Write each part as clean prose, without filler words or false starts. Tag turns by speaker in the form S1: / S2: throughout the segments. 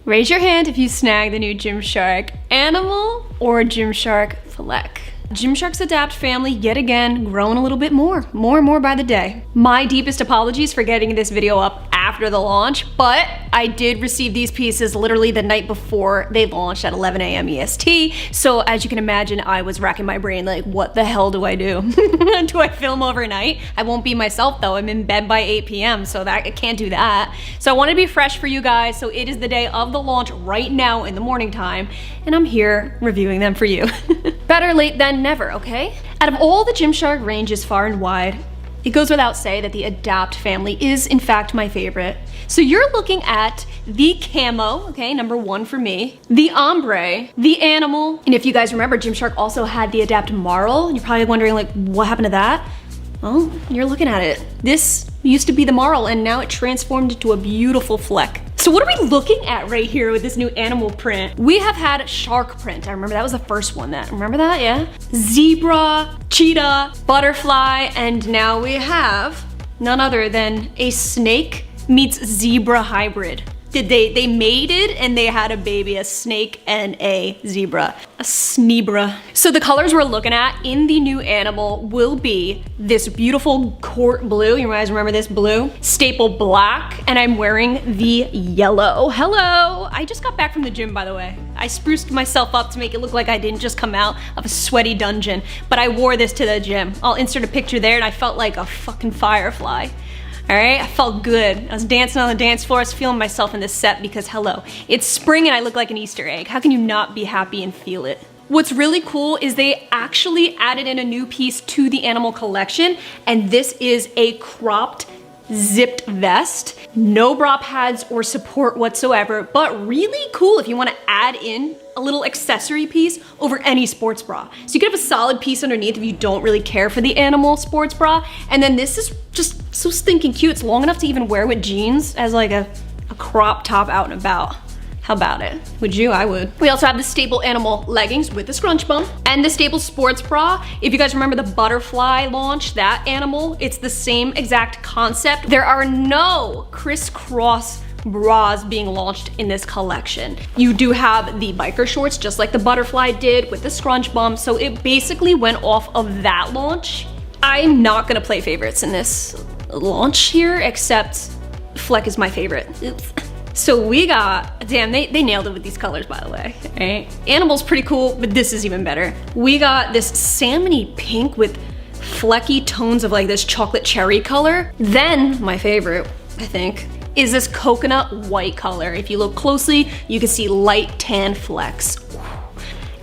S1: Raise your hand if you snag the new Gymshark Animal or Gymshark Fleck. Gymshark's Adapt family, yet again, growing a little bit more and more by the day. My deepest apologies for getting this video up after the launch, but I did receive these pieces literally the night before they launched at 11 a.m. EST. So as you can imagine, I was racking my brain like, what the hell do I do? Do I film overnight? I won't be myself though. I'm in bed by 8 p.m. so that I can't do that. So I want to be fresh for you guys. So it is the day of the launch right now in the morning time, and I'm here reviewing them for you. Better late than never, okay? Out of all the Gymshark ranges far and wide, it goes without say that the Adapt family is in fact my favorite. So you're looking at the Camo, okay, number one for me, the Ombre, the Animal, and if you guys remember, Gymshark also had the Adapt Marl, and you're probably wondering like, what happened to that? Well, you're looking at it. This used to be the Marl, and now it transformed into a beautiful Fleck. So what are we looking at right here with this new animal print? We have had shark print. I remember that was the first one. Remember that, yeah? Zebra, cheetah, butterfly, and now we have none other than a snake meets zebra hybrid. They mated and they had a baby, a snake and a zebra, a snebra. So the colors we're looking at in the new Animal will be this beautiful court blue. You guys remember this blue? Staple black, and I'm wearing the yellow. Hello, I just got back from the gym, by the way. I spruced myself up to make it look like I didn't just come out of a sweaty dungeon, but I wore this to the gym. I'll insert a picture there, and I felt like a fucking firefly. All right, I felt good. I was dancing on the dance floor. I was feeling myself in this set because hello, it's spring and I look like an Easter egg. How can you not be happy and feel it? What's really cool is they actually added in a new piece to the Animal collection, and this is a cropped zipped vest. No bra pads or support whatsoever, but really cool if you want to add in a little accessory piece over any sports bra. So you could have a solid piece underneath if you don't really care for the Animal sports bra. And then this is just so stinking cute. It's long enough to even wear with jeans as like a crop top out and about. How about it? Would you? I would. We also have the staple Animal leggings with the scrunch bum and the staple sports bra. If you guys remember the butterfly launch, that Animal, it's the same exact concept. There are no crisscross bras being launched in this collection. You do have the biker shorts just like the butterfly did with the scrunch bum, so it basically went off of that launch. I'm not gonna play favorites in this launch here, except Fleck is my favorite. Oops. So we got, damn, they nailed it with these colors, by the way, right? Animal's pretty cool, but this is even better. We got this salmony pink with flecky tones of like this chocolate cherry color. Then, my favorite, I think, is this coconut white color. If you look closely, you can see light tan flecks.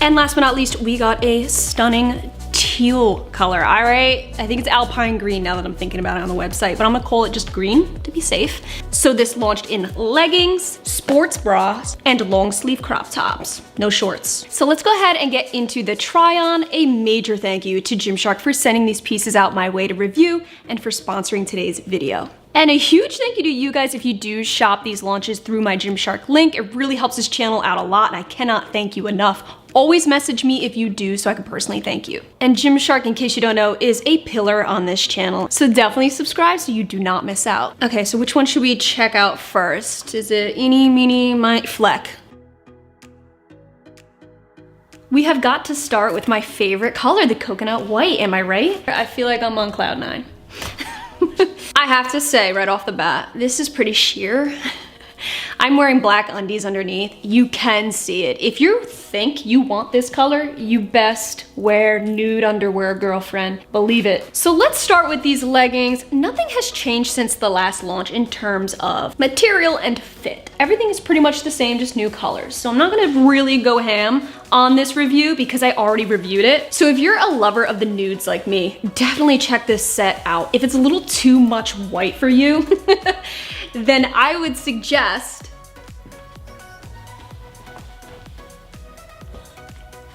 S1: And last but not least, we got a stunning teal color. All right, I think it's alpine green now that I'm thinking about it on the website, but I'm gonna call it just green to be safe. So this launched in leggings, sports bras, and long sleeve crop tops, no shorts. So let's go ahead and get into the try on. A major thank you to Gymshark for sending these pieces out my way to review and for sponsoring today's video. And a huge thank you to you guys if you do shop these launches through my Gymshark link. It really helps this channel out a lot, and I cannot thank you enough. Always message me if you do so I can personally thank you. And Gymshark, in case you don't know, is a pillar on this channel. So definitely subscribe so you do not miss out. Okay, so which one should we check out first? Is it eeny, meeny, miny, Fleck? We have got to start with my favorite color, the coconut white, am I right? I feel like I'm on cloud 9. I have to say right off the bat, this is pretty sheer. I'm wearing black undies underneath. You can see it. If you think you want this color, you best wear nude underwear, girlfriend. Believe it. So let's start with these leggings. Nothing has changed since the last launch in terms of material and fit. Everything is pretty much the same, just new colors. So I'm not gonna really go ham on this review because I already reviewed it. So if you're a lover of the nudes like me, definitely check this set out. If it's a little too much white for you, then I would suggest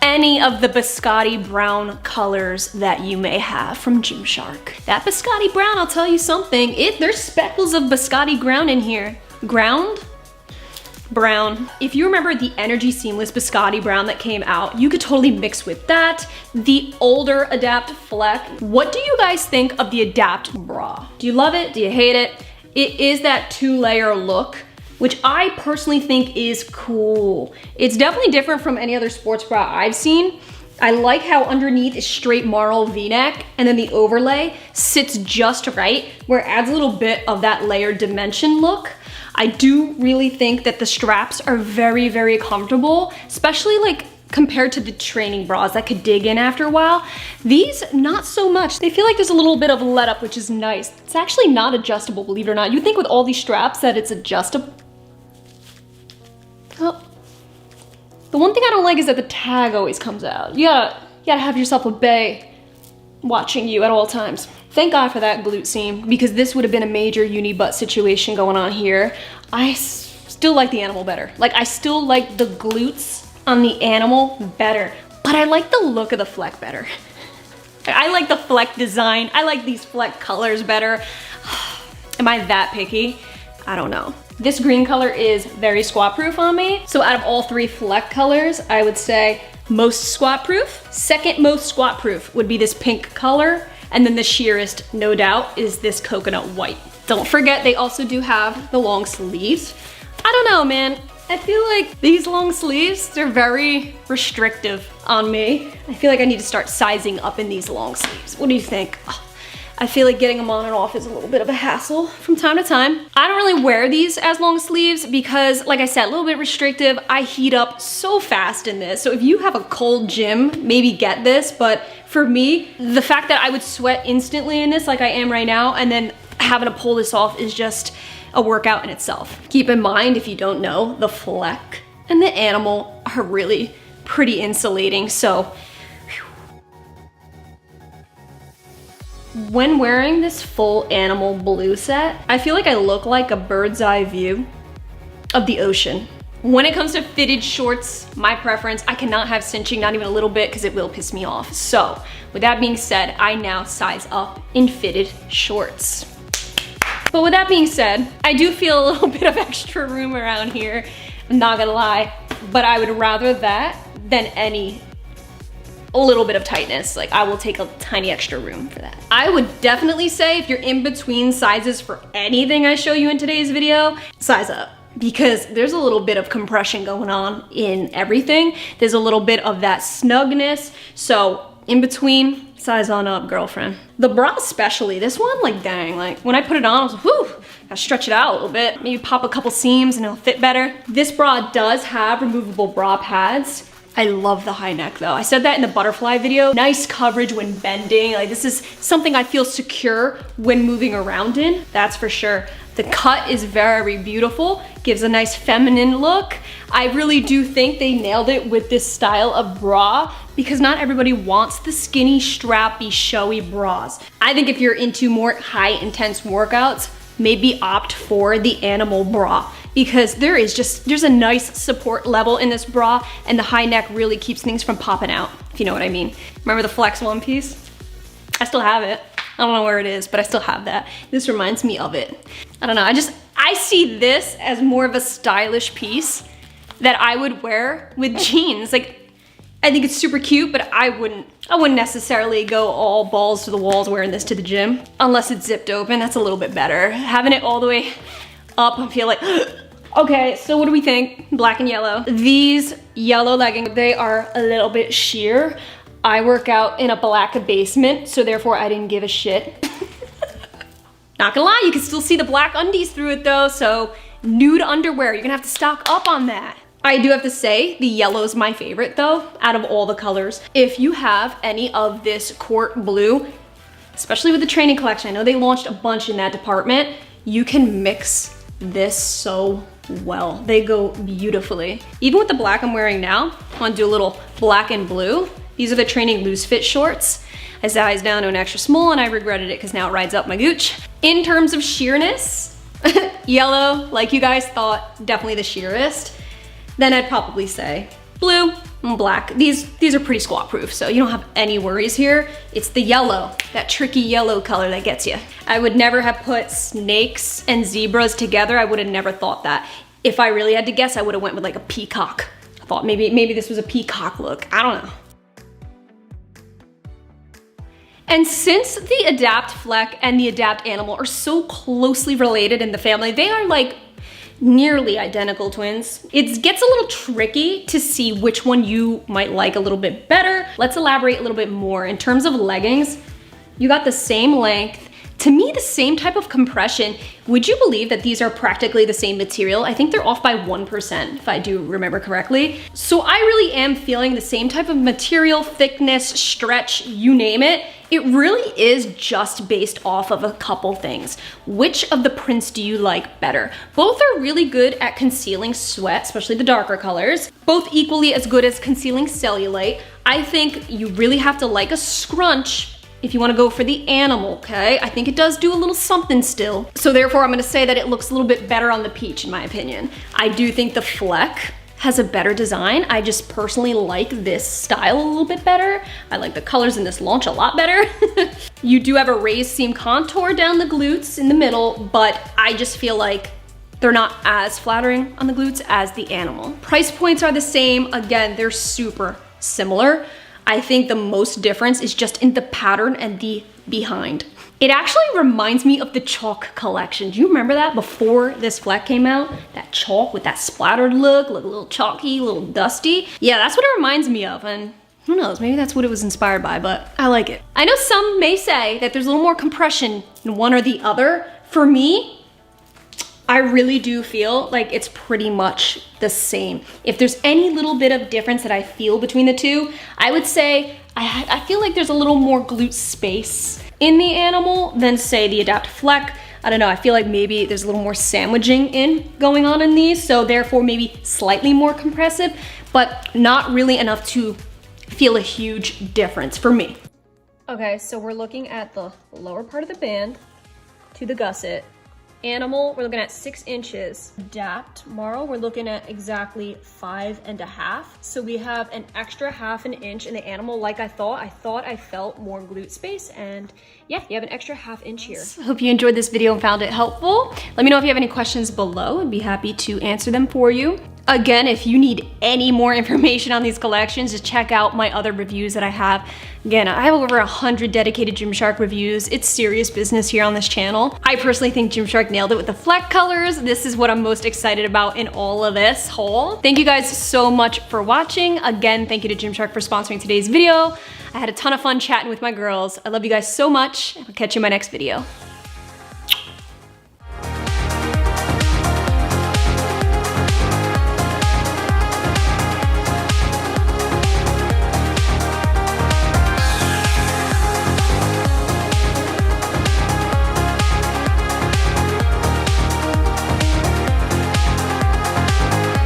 S1: any of the biscotti brown colors that you may have from Gymshark. That biscotti brown, I'll tell you something, there's speckles of biscotti ground in here. Ground? Brown. If you remember the Energy Seamless biscotti brown that came out, you could totally mix with that. The older Adapt Fleck. What do you guys think of the Adapt bra? Do you love it? Do you hate it? It is that 2-layer look. which I personally think is cool. It's definitely different from any other sports bra I've seen. I like how underneath is straight marl V-neck, and then the overlay sits just right, where it adds a little bit of that layered dimension look. I do really think that the straps are very, very comfortable, especially like compared to the training bras that could dig in after a while. These, not so much. They feel like there's a little bit of let up, which is nice. It's actually not adjustable, believe it or not. You'd think with all these straps that it's adjustable. Oh. The one thing I don't like is that the tag always comes out. You gotta have yourself a bae watching you at all times. Thank God for that glute seam, because this would have been a major uni butt situation going on here. I still like the animal better. Like, I still like the glutes on the animal better, but I like the look of the Fleck better. I like the Fleck design. I like these Fleck colors better. Am I that picky? I don't know. This green color is very squat proof on me. So out of all 3 Fleck colors, I would say most squat proof. Second most squat proof would be this pink color. And then the sheerest, no doubt, is this coconut white. Don't forget, they also do have the long sleeves. I don't know, man. I feel like these long sleeves, they're very restrictive on me. I feel like I need to start sizing up in these long sleeves. What do you think? Oh, I feel like getting them on and off is a little bit of a hassle from time to time. I don't really wear these as long sleeves because, like I said, a little bit restrictive. I heat up so fast in this. So if you have a cold gym, maybe get this. But for me, the fact that I would sweat instantly in this like I am right now, and then having to pull this off is just a workout in itself. Keep in mind, if you don't know, the Fleck and the animal are really pretty insulating. So when wearing this full animal blue set, I feel like I look like a bird's eye view of the ocean. When it comes to fitted shorts, my preference, I cannot have cinching, not even a little bit, because it will piss me off. So with that being said, I now size up in fitted shorts. But with that being said, I do feel a little bit of extra room around here, I'm not gonna lie, but I would rather that than a little bit of tightness. Like, I will take a tiny extra room for that. I would definitely say if you're in between sizes for anything I show you in today's video, size up, because there's a little bit of compression going on in everything. There's a little bit of that snugness. So in between, size on up, girlfriend. The bra especially, this one, like, dang, like when I put it on, I was like, whew, gotta stretch it out a little bit. Maybe pop a couple seams and it'll fit better. This bra does have removable bra pads. I love the high neck though. I said that in the butterfly video. Nice coverage when bending. Like, this is something I feel secure when moving around in, that's for sure. The cut is very beautiful, gives a nice feminine look. I really do think they nailed it with this style of bra, because not everybody wants the skinny, strappy, showy bras. I think if you're into more high intense workouts, maybe opt for the animal bra, because there's a nice support level in this bra, and the high neck really keeps things from popping out, if you know what I mean. Remember the Flex one piece? I still have it. I don't know where it is, but I still have that. This reminds me of it. I don't know, I see this as more of a stylish piece that I would wear with jeans. Like, I think it's super cute, but I wouldn't necessarily go all balls to the walls wearing this to the gym, unless it's zipped open. That's a little bit better. Having it all the way up, I feel like, okay, so what do we think? Black and yellow. These yellow leggings, they are a little bit sheer. I work out in a black basement, so therefore I didn't give a shit. Not gonna lie, you can still see the black undies through it though, so nude underwear, you're gonna have to stock up on that. I do have to say, the yellow's my favorite though, out of all the colors. If you have any of this Court Blue, especially with the training collection, I know they launched a bunch in that department, you can mix this so well. They go beautifully. Even with the black I'm wearing now, I wanna do a little black and blue. These are the training loose fit shorts. I sized down to an extra small and I regretted it because now it rides up my gooch. In terms of sheerness, yellow, like you guys thought, definitely the sheerest. Then I'd probably say blue and black. These are pretty squat proof, so you don't have any worries here. It's the yellow, that tricky yellow color that gets you. I would never have put snakes and zebras together. I would have never thought that. If I really had to guess, I would have went with like a peacock. I thought maybe this was a peacock look. I don't know. And since the Adapt Fleck and the Adapt Animal are so closely related in the family, they are like nearly identical twins. It gets a little tricky to see which one you might like a little bit better. Let's elaborate a little bit more. In terms of leggings, you got the same length. To me, the same type of compression. Would you believe that these are practically the same material? I think they're off by 1%, if I do remember correctly. So I really am feeling the same type of material, thickness, stretch, you name it. It really is just based off of a couple things. Which of the prints do you like better? Both are really good at concealing sweat, especially the darker colors. Both equally as good as concealing cellulite. I think you really have to like a scrunch if you want to go for the animal, okay? I think it does do a little something still. So therefore, I'm gonna say that it looks a little bit better on the peach, in my opinion. I do think the Fleck has a better design. I just personally like this style a little bit better. I like the colors in this launch a lot better. You do have a raised seam contour down the glutes in the middle, but I just feel like they're not as flattering on the glutes as the animal. Price points are the same. Again, they're super similar. I think the most difference is just in the pattern and the behind. It actually reminds me of the chalk collection. Do you remember that before this Fleck came out? That chalk with that splattered look a little chalky, a little dusty. Yeah, that's what it reminds me of, and who knows, maybe that's what it was inspired by, but I like it. I know some may say that there's a little more compression in one or the other. For me, I really do feel like it's pretty much the same. If there's any little bit of difference that I feel between the two, I would say I feel like there's a little more glute space in the animal than say the Adapt Fleck. I don't know, I feel like maybe there's a little more sandwiching going on in these, so therefore maybe slightly more compressive, but not really enough to feel a huge difference for me. Okay, so we're looking at the lower part of the band to the gusset. Animal, we're looking at 6 inches. Adapt, Marl, we're looking at exactly 5.5. So we have an extra 1/2 inch in the animal. Like I thought I felt more glute space, and yeah, you have an extra 1/2 inch here. Hope you enjoyed this video and found it helpful. Let me know if you have any questions below. I'd be happy to answer them for you. Again, if you need any more information on these collections, just check out my other reviews that I have. Again, I have over 100 dedicated Gymshark reviews. It's serious business here on this channel. I personally think Gymshark nailed it with the Fleck colors. This is what I'm most excited about in all of this haul. Thank you guys so much for watching. Again, thank you to Gymshark for sponsoring today's video. I had a ton of fun chatting with my girls. I love you guys so much. I'll catch you in my next video.